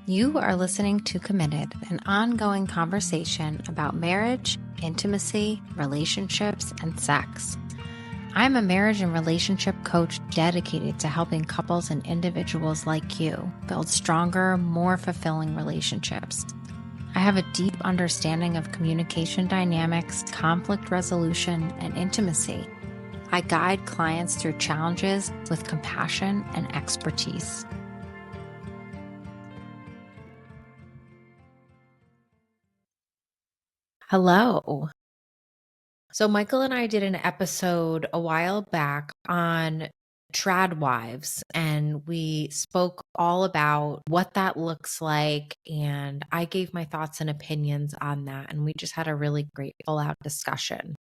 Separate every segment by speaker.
Speaker 1: You are listening to Committed, an ongoing conversation about marriage, intimacy, relationships, and sex. I'm a marriage and relationship coach dedicated to helping couples and individuals like you build stronger, more fulfilling relationships. I have a deep understanding of communication dynamics, conflict resolution, and intimacy. I guide clients through challenges with compassion and expertise. Hello. So, Michael and I did an episode a while back on trad wives, and we spoke all about what that looks like. And I gave my thoughts and opinions on that, and we just had a really great full out discussion.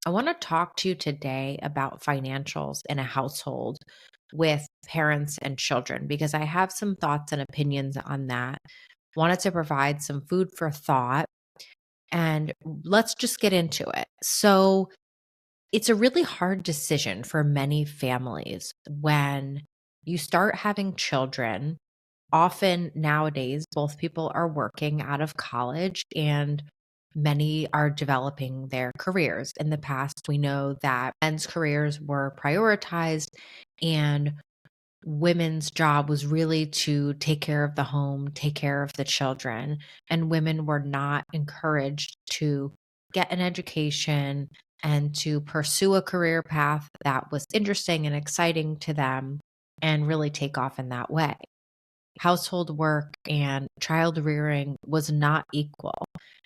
Speaker 1: I want to talk to you today about financials in a household with parents and children because I have some thoughts and opinions on that. Wanted to provide some food for thought. And let's just get into it. So, it's a really hard decision for many families when you start having children. Often nowadays, both people are working out of college and many are developing their careers. In the past, we know that men's careers were prioritized and women's job was really to take care of the home, take care of the children, and women were not encouraged to get an education and to pursue a career path that was interesting and exciting to them and really take off in that way. Household work and child rearing was not equal.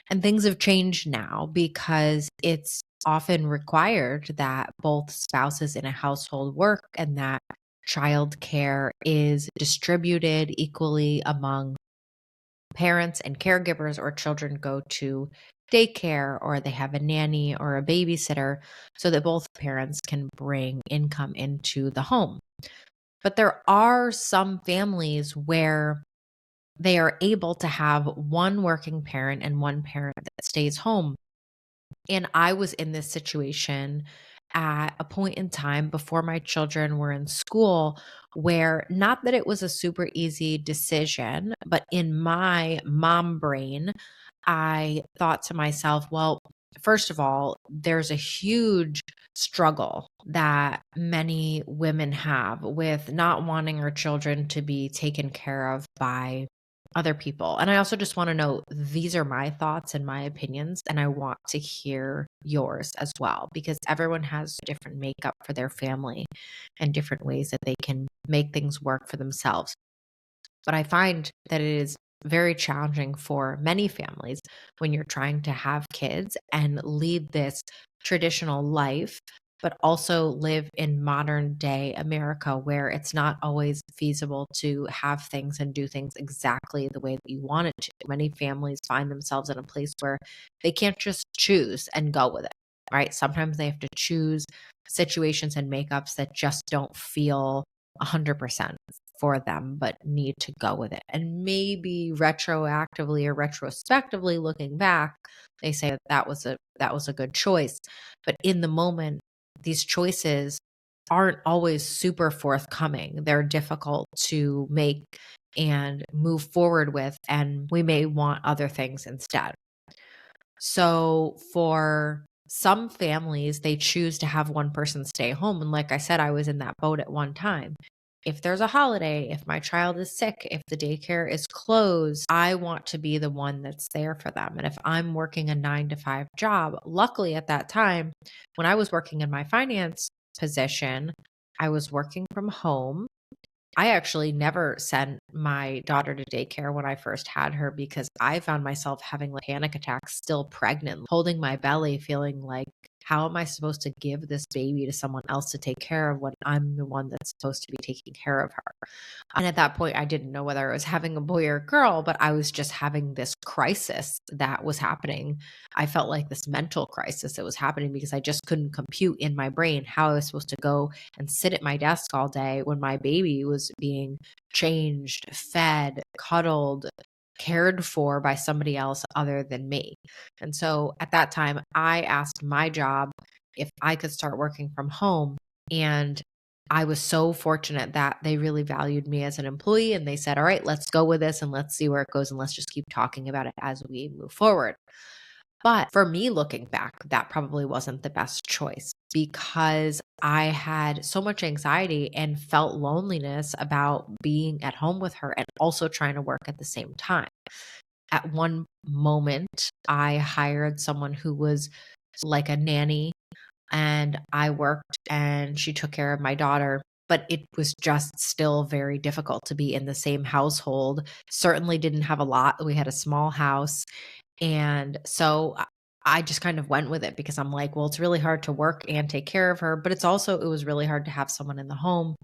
Speaker 1: And things have changed now because it's often required that both spouses in a household work and that childcare is distributed equally among parents and caregivers, or children go to daycare or they have a nanny or a babysitter so that both parents can bring income into the home. But there are some families where they are able to have one working parent and one parent that stays home. And I was in this situation at a point in time before my children were in school where, not that it was a super easy decision, but in my mom brain, I thought to myself, well, first of all, there's a huge struggle that many women have with not wanting our children to be taken care of by other people. And I also just want to know, these are my thoughts and my opinions, and I want to hear yours as well, because everyone has different makeup for their family and different ways that they can make things work for themselves. But I find that it is very challenging for many families when you're trying to have kids and lead this traditional life, but also live in modern day America where it's not always feasible to have things and do things exactly the way that you want it to. Many families find themselves in a place where they can't just choose and go with it, right? Sometimes they have to choose situations and makeups that just don't feel 100% for them, but need to go with it. And maybe retroactively or retrospectively looking back, they say that that was a good choice. But in the moment, these choices aren't always super forthcoming. They're difficult to make and move forward with, and we may want other things instead. So for some families, they choose to have one person stay home. And like I said, I was in that boat at one time. If there's a holiday, if my child is sick, if the daycare is closed, I want to be the one that's there for them. And if I'm working a 9 to 5 job, luckily at that time, when I was working in my finance position, I was working from home. I actually never sent my daughter to daycare when I first had her because I found myself having like panic attacks still pregnant, holding my belly, feeling like, how am I supposed to give this baby to someone else to take care of when I'm the one that's supposed to be taking care of her? And at that point, I didn't know whether I was having a boy or a girl, but I was just having this crisis that was happening. I felt like this mental crisis that was happening because I just couldn't compute in my brain how I was supposed to go and sit at my desk all day when my baby was being changed, fed, cuddled, cared for by somebody else other than me. And so at that time, I asked my job if I could start working from home. And I was so fortunate that they really valued me as an employee and they said, all right, let's go with this and let's see where it goes and let's just keep talking about it as we move forward. But for me, looking back, that probably wasn't the best choice because I had so much anxiety and felt loneliness about being at home with her and also trying to work at the same time. At one moment, I hired someone who was like a nanny and I worked and she took care of my daughter. But it was just still very difficult to be in the same household. Certainly didn't have a lot. We had a small house. And so I just kind of went with it because I'm like, well, it's really hard to work and take care of her, but it was really hard to have someone in the home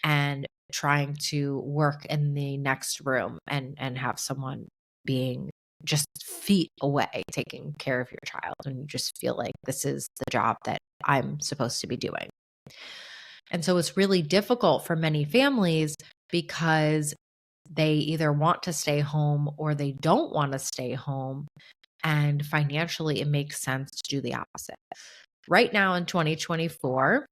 Speaker 1: and trying to work in the next room and have someone being just feet away taking care of your child and you just feel like this is the job that I'm supposed to be doing. And so it's really difficult for many families because they either want to stay home or they don't want to stay home. And financially, it makes sense to do the opposite. Right now in 2024,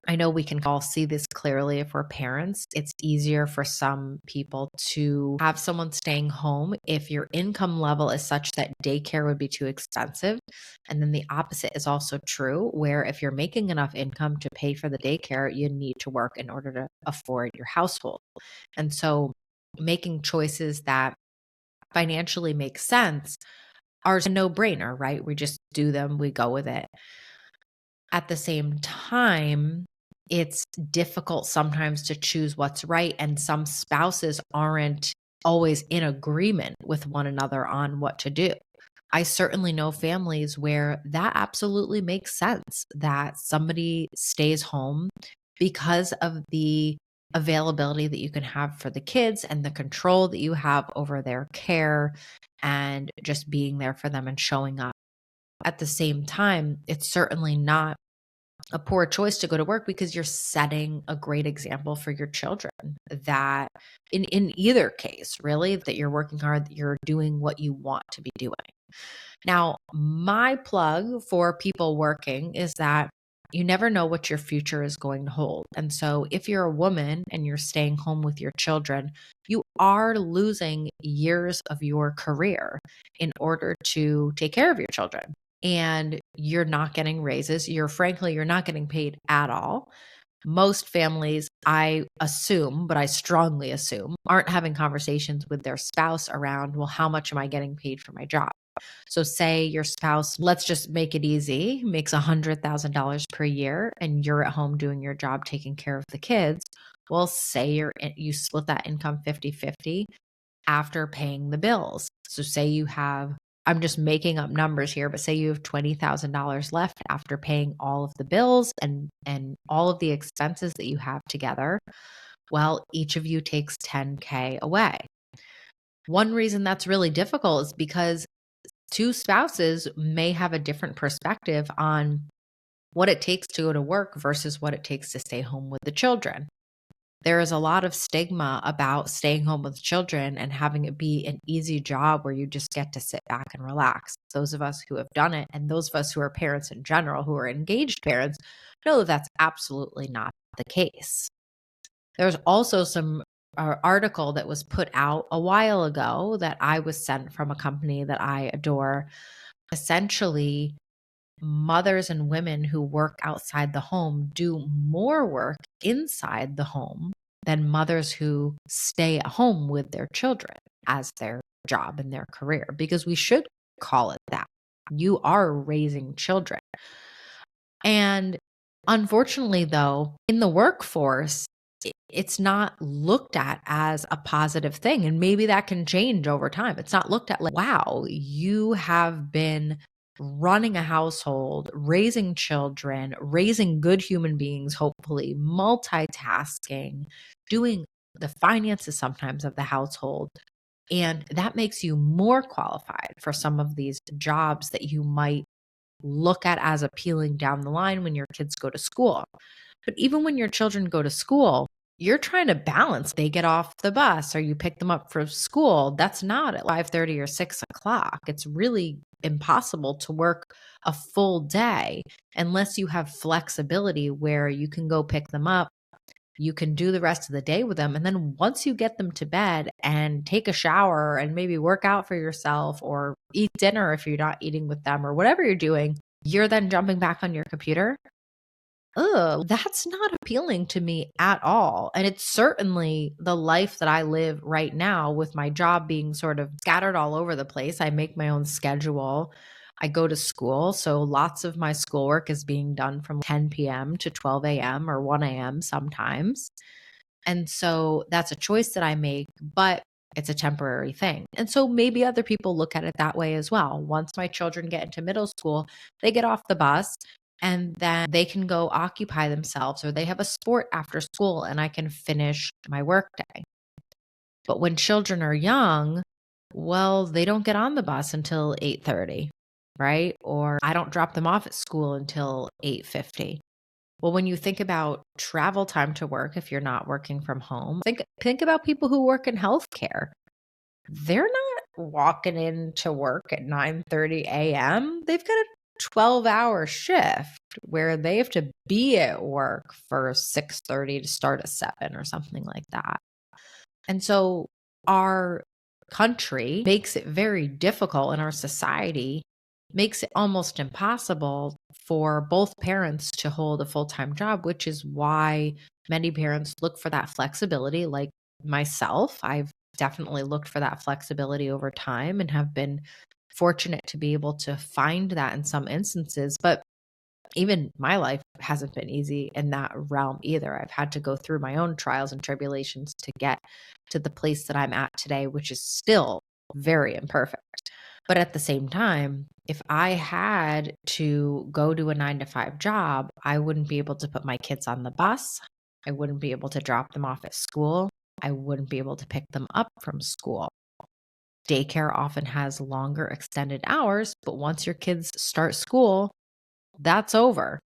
Speaker 1: I know we can all see this clearly if we're parents. It's easier for some people to have someone staying home if your income level is such that daycare would be too expensive. And then the opposite is also true, where if you're making enough income to pay for the daycare, you need to work in order to afford your household. And so making choices that financially make sense are a no-brainer, right? We just do them, we go with it. At the same time, it's difficult sometimes to choose what's right, and some spouses aren't always in agreement with one another on what to do. I certainly know families where that absolutely makes sense that somebody stays home because of the availability that you can have for the kids and the control that you have over their care and just being there for them and showing up. At the same time, it's certainly not a poor choice to go to work because you're setting a great example for your children that in either case, really, that you're working hard, that you're doing what you want to be doing. Now, my plug for people working is that you never know what your future is going to hold. And so if you're a woman and you're staying home with your children, you are losing years of your career in order to take care of your children. And you're not getting raises. You're not getting paid at all. Most families, I assume, but I strongly assume, aren't having conversations with their spouse around, well, how much am I getting paid for my job? So say your spouse, let's just make it easy, makes $100,000 per year and you're at home doing your job, taking care of the kids. Well, say you split that income 50-50 after paying the bills. So say you have, I'm just making up numbers here, but say you have $20,000 left after paying all of the bills and all of the expenses that you have together. Well, each of you takes 10K away. One reason that's really difficult is because two spouses may have a different perspective on what it takes to go to work versus what it takes to stay home with the children. There is a lot of stigma about staying home with children and having it be an easy job where you just get to sit back and relax. Those of us who have done it and those of us who are parents in general, who are engaged parents, know that that's absolutely not the case. There's also some article that was put out a while ago that I was sent from a company that I adore. Essentially, mothers and women who work outside the home do more work inside the home than mothers who stay at home with their children as their job and their career, because we should call it that. You are raising children. And unfortunately, though, in the workforce, it's not looked at as a positive thing. And maybe that can change over time. It's not looked at like, wow, you have been running a household, raising children, raising good human beings, hopefully, multitasking, doing the finances sometimes of the household. And that makes you more qualified for some of these jobs that you might look at as appealing down the line when your kids go to school. But even when your children go to school, you're trying to balance. They get off the bus or you pick them up from school. That's not at 5:30 or 6 o'clock. It's really impossible to work a full day unless you have flexibility where you can go pick them up. You can do the rest of the day with them. And then once you get them to bed and take a shower and maybe work out for yourself or eat dinner if you're not eating with them or whatever you're doing, you're then jumping back on your computer. Ugh, that's not appealing to me at all. And it's certainly the life that I live right now with my job being sort of scattered all over the place. I make my own schedule. I go to school. So lots of my schoolwork is being done from 10 p.m. to 12 a.m. or 1 a.m. sometimes. And so that's a choice that I make, but it's a temporary thing. And so maybe other people look at it that way as well. Once my children get into middle school, they get off the bus and then they can go occupy themselves or they have a sport after school and I can finish my workday. But when children are young, well, they don't get on the bus until 8:30, right? Or I don't drop them off at school until 8:50. Well, when you think about travel time to work, if you're not working from home, think about people who work in healthcare. They're not walking into work at 9:30 a.m. They've got a 12-hour shift where they have to be at work for 6:30 to start at 7 or something like that. And so our country makes it very difficult, and our society makes it almost impossible for both parents to hold a full-time job, which is why many parents look for that flexibility. Like myself, I've definitely looked for that flexibility over time and have been fortunate to be able to find that in some instances. But even my life hasn't been easy in that realm either. I've had to go through my own trials and tribulations to get to the place that I'm at today, which is still very imperfect. But at the same time, if I had to go to a 9 to 5 job, I wouldn't be able to put my kids on the bus. I wouldn't be able to drop them off at school. I wouldn't be able to pick them up from school. Daycare often has longer extended hours, but once your kids start school, that's over,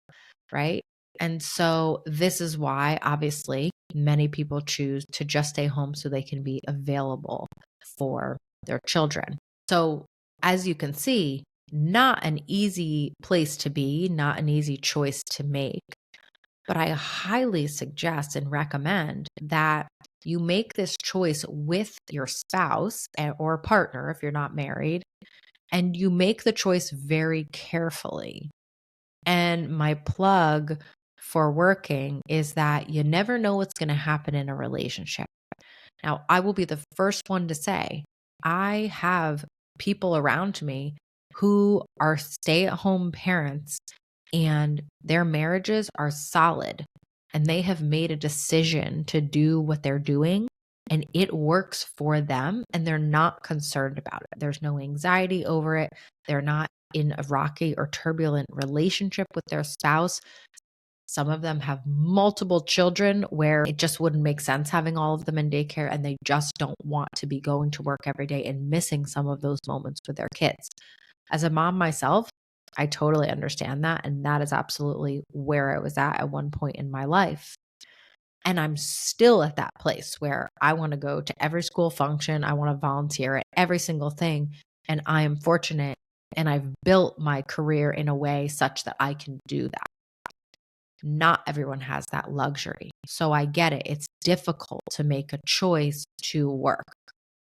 Speaker 1: right? And so this is why, obviously, many people choose to just stay home so they can be available for their children. So as you can see, not an easy place to be, not an easy choice to make. But I highly suggest and recommend that you make this choice with your spouse or partner if you're not married, and you make the choice very carefully. And my plug for working is that you never know what's going to happen in a relationship. Now, I will be the first one to say, I have people around me who are stay-at-home parents and their marriages are solid and they have made a decision to do what they're doing and it works for them and they're not concerned about it. There's no anxiety over it. They're not in a rocky or turbulent relationship with their spouse. Some of them have multiple children where it just wouldn't make sense having all of them in daycare and they just don't want to be going to work every day and missing some of those moments with their kids. As a mom myself, I totally understand that. And that is absolutely where I was at one point in my life. And I'm still at that place where I want to go to every school function. I want to volunteer at every single thing. And I am fortunate and I've built my career in a way such that I can do that. Not everyone has that luxury. So I get it. It's difficult to make a choice to work.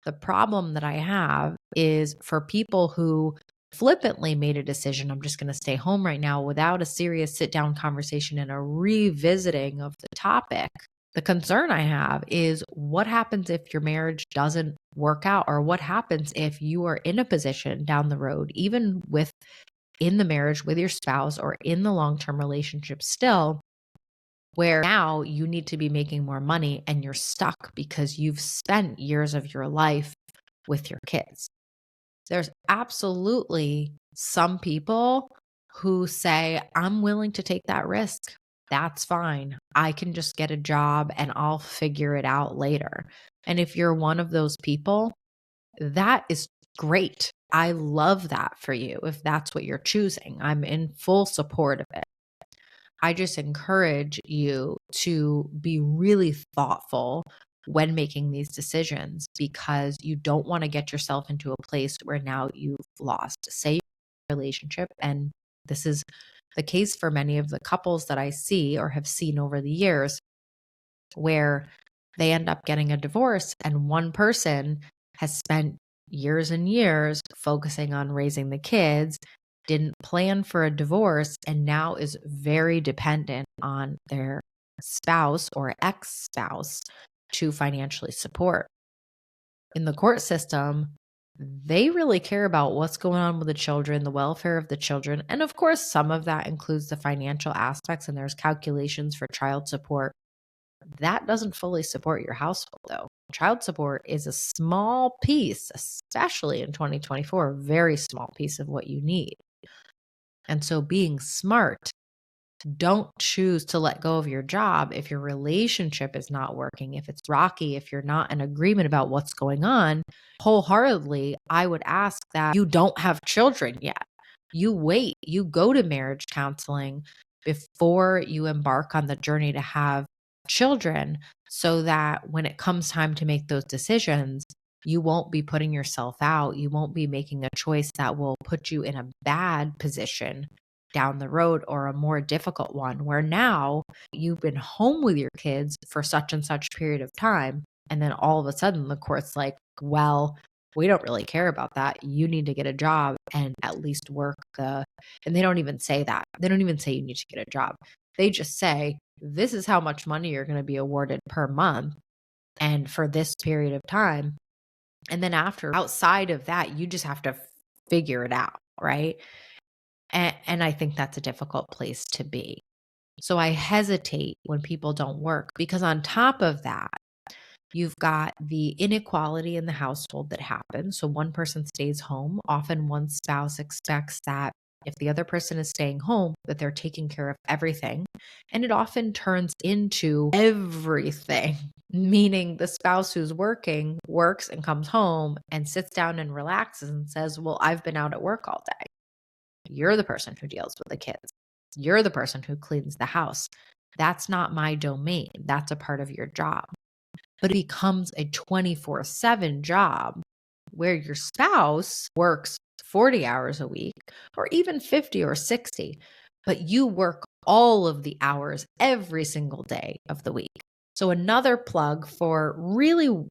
Speaker 1: The problem that I have is for people who flippantly made a decision, I'm just going to stay home right now without a serious sit down conversation and a revisiting of the topic. The concern I have is what happens if your marriage doesn't work out, or what happens if you are in a position down the road, even in the marriage with your spouse or in the long-term relationship still, where now you need to be making more money and you're stuck because you've spent years of your life with your kids. There's absolutely some people who say, I'm willing to take that risk. That's fine. I can just get a job and I'll figure it out later. And if you're one of those people, that is great. I love that for you if that's what you're choosing. I'm in full support of it. I just encourage you to be really thoughtful when making these decisions because you don't want to get yourself into a place where now you've lost. Say relationship. And this is the case for many of the couples that I see or have seen over the years, where they end up getting a divorce and one person has spent years and years focusing on raising the kids, didn't plan for a divorce, and now is very dependent on their spouse or ex-spouse to financially support. In the court system, they really care about what's going on with the children, the welfare of the children. And of course, some of that includes the financial aspects, and there's calculations for child support. That doesn't fully support your household, though. Child support is a small piece, especially in 2024, a very small piece of what you need. And so being smart, don't choose to let go of your job if your relationship is not working, if it's rocky, if you're not in agreement about what's going on. Wholeheartedly, I would ask that you don't have children yet. You wait, you go to marriage counseling before you embark on the journey to have children, so that when it comes time to make those decisions, you won't be putting yourself out. You won't be making a choice that will put you in a bad position down the road, or a more difficult one where now you've been home with your kids for such and such period of time. And then all of a sudden the court's like, well, we don't really care about that. You need to get a job and at least work and they don't even say that. They don't even say you need to get a job. They just say, this is how much money you're going to be awarded per month and for this period of time. And then outside of that, you just have to figure it out, right? And I think that's a difficult place to be. So I hesitate when people don't work, because on top of that, you've got the inequality in the household that happens. So one person stays home. Often one spouse expects that if the other person is staying home, that they're taking care of everything. And it often turns into everything, meaning the spouse who's working works and comes home and sits down and relaxes and says, well, I've been out at work all day. You're the person who deals with the kids. You're the person who cleans the house. That's not my domain. That's a part of your job. But it becomes a 24/7 job where your spouse works 40 hours a week or even 50 or 60, but you work all of the hours every single day of the week. So another plug for really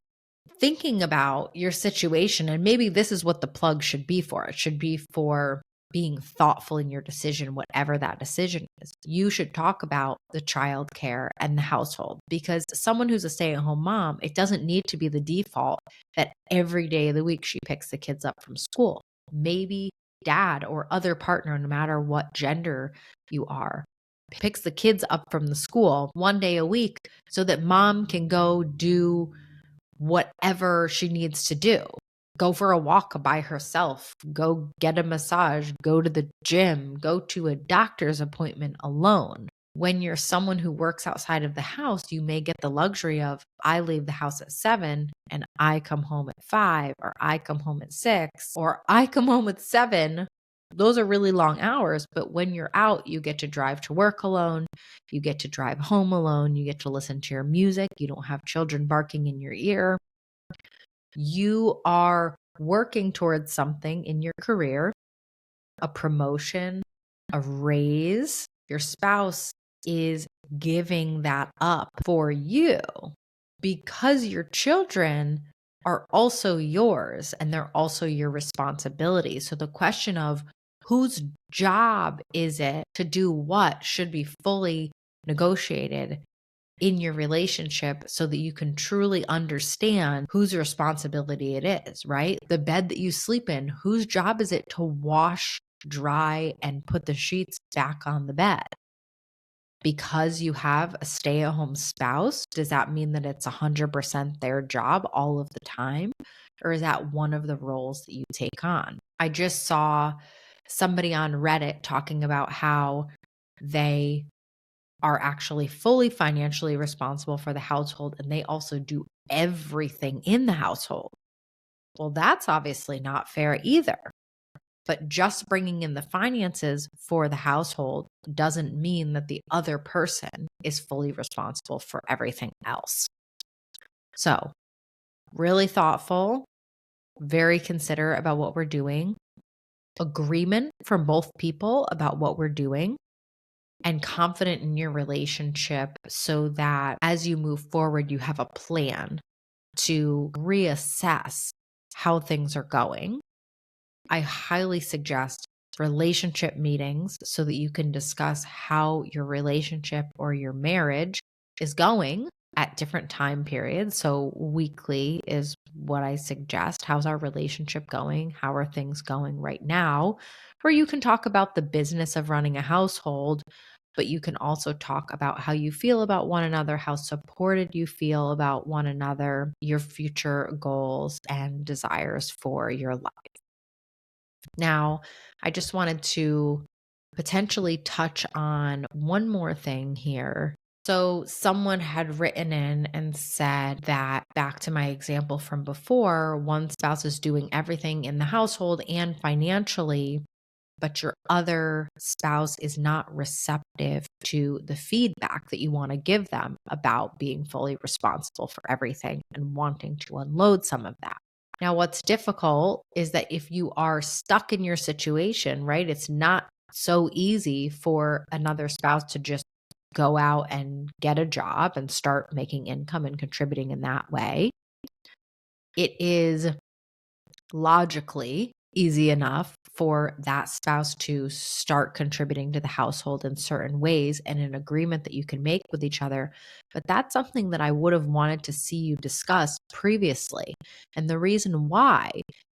Speaker 1: thinking about your situation, and maybe this is what the plug should be for. It should be for being thoughtful in your decision, whatever that decision is. You should talk about the child care and the household, because someone who's a stay-at-home mom, it doesn't need to be the default that every day of the week she picks the kids up from school. Maybe dad or other partner, no matter what gender you are, picks the kids up from the school one day a week so that mom can go do whatever she needs to do. Go for a walk by herself, go get a massage, go to the gym, go to a doctor's appointment alone. When you're someone who works outside of the house, you may get the luxury of, I leave the house at 7 and I come home at 5, or I come home at 6, or I come home at 7. Those are really long hours, but when you're out, you get to drive to work alone. You get to drive home alone. You get to listen to your music. You don't have children barking in your ear. You are working towards something in your career, a promotion, a raise. Your spouse is giving that up for you, because your children are also yours and they're also your responsibility. So the question of whose job is it to do what should be fully negotiated in your relationship, so that you can truly understand whose responsibility it is, right? The bed that you sleep in, whose job is it to wash, dry, and put the sheets back on the bed? Because you have a stay-at-home spouse, does that mean that it's 100% their job all of the time? Or is that one of the roles that you take on? I just saw somebody on Reddit talking about how they are actually fully financially responsible for the household, and they also do everything in the household. Well, that's obviously not fair either. But just bringing in the finances for the household doesn't mean that the other person is fully responsible for everything else. So, really thoughtful, very considerate about what we're doing. agreement from both people about what we're doing, and confident in your relationship so that as you move forward, you have a plan to reassess how things are going. I highly suggest relationship meetings so that you can discuss how your relationship or your marriage is going at different time periods. So, weekly is what I suggest. How's our relationship going? How are things going right now? Or you can talk about the business of running a household, but you can also talk about how you feel about one another, how supported you feel about one another, your future goals and desires for your life. Now, I just wanted to potentially touch on one more thing here. So, someone had written in and said that, back to my example from before, one spouse is doing everything in the household and financially, but your other spouse is not receptive to the feedback that you want to give them about being fully responsible for everything and wanting to unload some of that. Now, what's difficult is that if you are stuck in your situation, right, it's not so easy for another spouse to just go out and get a job and start making income and contributing in that way. It is logically easy enough for that spouse to start contributing to the household in certain ways and an agreement that you can make with each other. But that's something that I would have wanted to see you discuss previously. And the reason why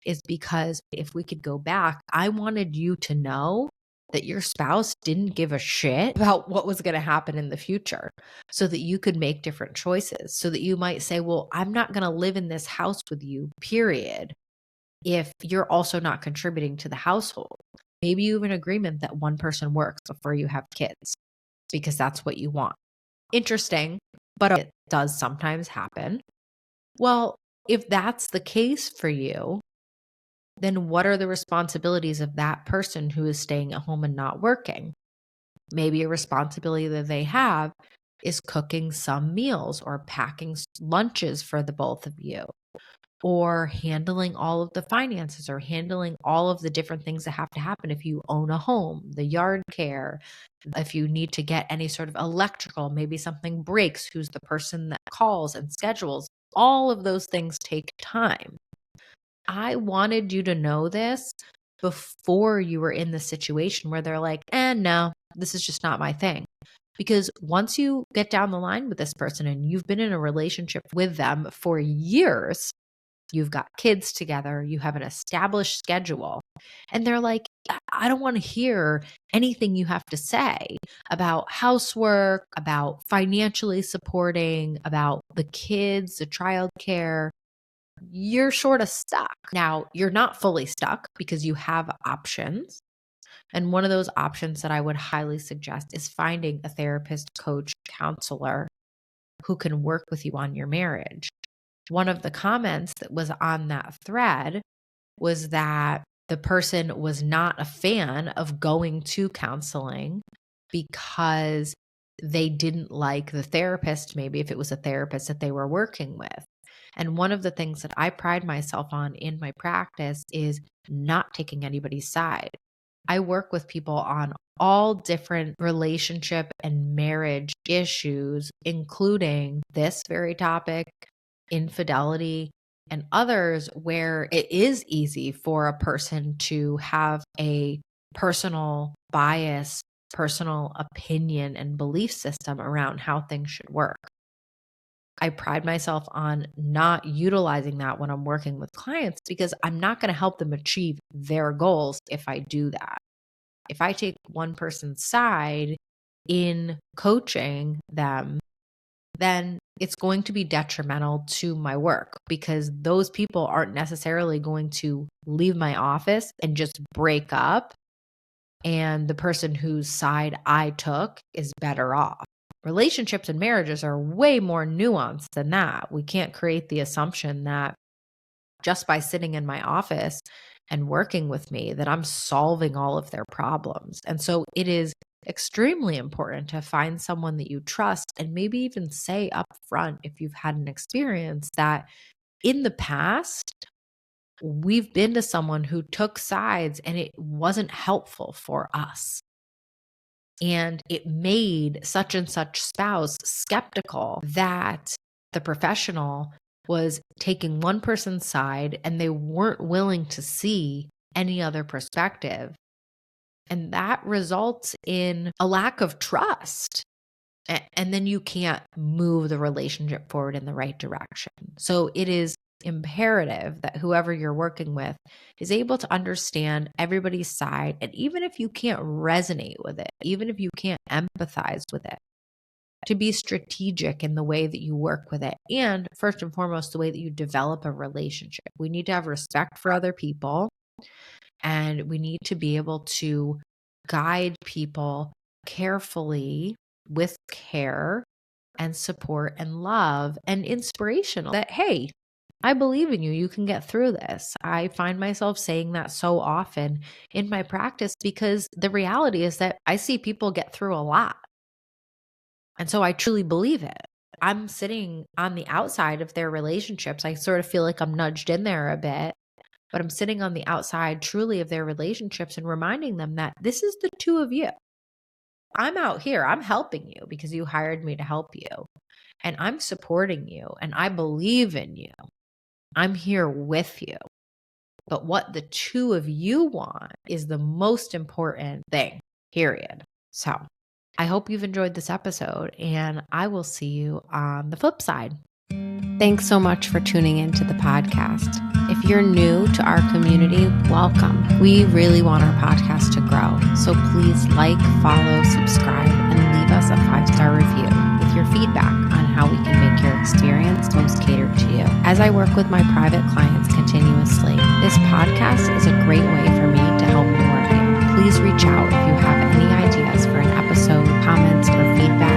Speaker 1: is because if we could go back, I wanted you to know that your spouse didn't give a shit about what was going to happen in the future so that you could make different choices. So that you might say, well, I'm not going to live in this house with you, period, if you're also not contributing to the household. Maybe you have an agreement that one person works before you have kids because that's what you want. Interesting, but it does sometimes happen. Well, if that's the case for you, then what are the responsibilities of that person who is staying at home and not working? Maybe a responsibility that they have is cooking some meals or packing lunches for the both of you, or handling all of the finances, or handling all of the different things that have to happen if you own a home, the yard care, if you need to get any sort of electrical, maybe something breaks, who's the person that calls and schedules. All of those things take time. I wanted you to know this before you were in the situation where they're like, no, this is just not my thing. Because once you get down the line with this person and you've been in a relationship with them for years, you've got kids together, you have an established schedule, and they're like, I don't want to hear anything you have to say about housework, about financially supporting, about the kids, the childcare. You're sort of stuck. Now, you're not fully stuck because you have options. And one of those options that I would highly suggest is finding a therapist, coach, counselor who can work with you on your marriage. One of the comments that was on that thread was that the person was not a fan of going to counseling because they didn't like the therapist, maybe if it was a therapist that they were working with. And one of the things that I pride myself on in my practice is not taking anybody's side. I work with people on all different relationship and marriage issues, including this very topic, infidelity, and others where it is easy for a person to have a personal bias, personal opinion, and belief system around how things should work. I pride myself on not utilizing that when I'm working with clients because I'm not going to help them achieve their goals if I do that. If I take one person's side in coaching them, then it's going to be detrimental to my work because those people aren't necessarily going to leave my office and just break up, and the person whose side I took is better off. Relationships and marriages are way more nuanced than that. We can't create the assumption that just by sitting in my office and working with me that I'm solving all of their problems. And so it is extremely important to find someone that you trust and maybe even say up front if you've had an experience that in the past we've been to someone who took sides and it wasn't helpful for us. And it made such and such spouse skeptical that the professional was taking one person's side and they weren't willing to see any other perspective. And that results in a lack of trust. And then you can't move the relationship forward in the right direction. So it is imperative that whoever you're working with is able to understand everybody's side. And even if you can't resonate with it, even if you can't empathize with it, to be strategic in the way that you work with it. And first and foremost, the way that you develop a relationship. We need to have respect for other people, and we need to be able to guide people carefully with care and support and love and inspirational that, hey, I believe in you. You can get through this. I find myself saying that so often in my practice because the reality is that I see people get through a lot. And so I truly believe it. I'm sitting on the outside of their relationships. I sort of feel like I'm nudged in there a bit, but I'm sitting on the outside truly of their relationships and reminding them that this is the two of you. I'm out here. I'm helping you because you hired me to help you. And I'm supporting you and I believe in you. I'm here with you. But what the two of you want is the most important thing, period. So I hope you've enjoyed this episode and I will see you on the flip side. Thanks so much for tuning into the podcast. If you're new to our community, welcome. We really want our podcast to grow. So please like, follow, subscribe, and leave us a 5-star review with your feedback on how we can make your experience most catered to you. As I work with my private clients continuously, this podcast is a great way for me to help more of you. Please reach out if you have any ideas for an episode, comments, or feedback